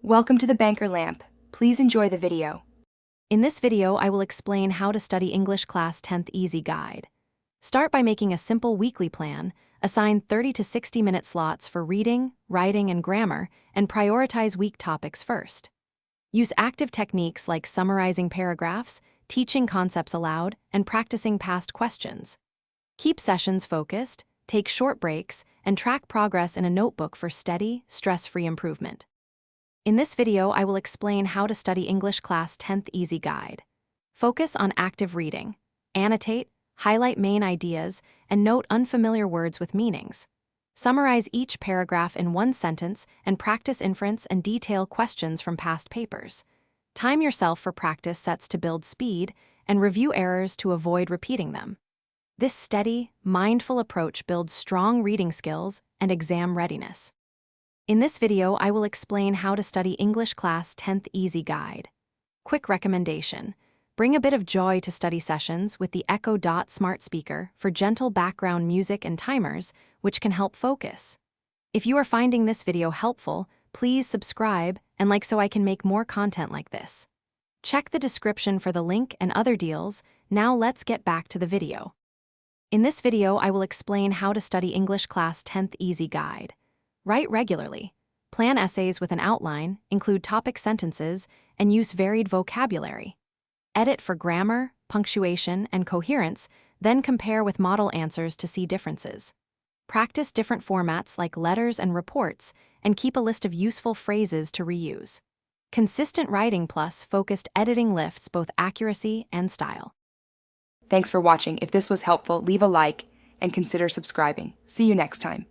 Welcome to the Banker Lamp. Please enjoy the video. In this video, I will explain how to study English Class 10th Easy Guide. Start by making a simple weekly plan, assign 30 to 60-minute slots for reading, writing, and grammar, and prioritize weak topics first. Use active techniques like summarizing paragraphs, teaching concepts aloud, and practicing past questions. Keep sessions focused, take short breaks, and track progress in a notebook for steady, stress-free improvement. In this video, I will explain how to study English Class 10th Easy Guide. Focus on active reading. Annotate, highlight main ideas, and note unfamiliar words with meanings. Summarize each paragraph in one sentence and practice inference and detail questions from past papers. Time yourself for practice sets to build speed and review errors to avoid repeating them. This steady, mindful approach builds strong reading skills and exam readiness. In this video, I will explain how to study English Class 10th Easy Guide. Quick recommendation: bring a bit of joy to study sessions with the Echo Dot smart speaker for gentle background music and timers, which can help focus. If you are finding this video helpful, please subscribe and like so I can make more content like this. Check the description for the link and other deals. Now let's get back to the video. In this video, I will explain how to study English Class 10th Easy Guide. Write regularly. Plan essays with an outline, include topic sentences, and use varied vocabulary. Edit for grammar, punctuation, and coherence, then compare with model answers to see differences. Practice different formats like letters and reports, and keep a list of useful phrases to reuse. Consistent writing plus focused editing lifts both accuracy and style. Thanks for watching. If this was helpful, leave a like and consider subscribing. See you next time.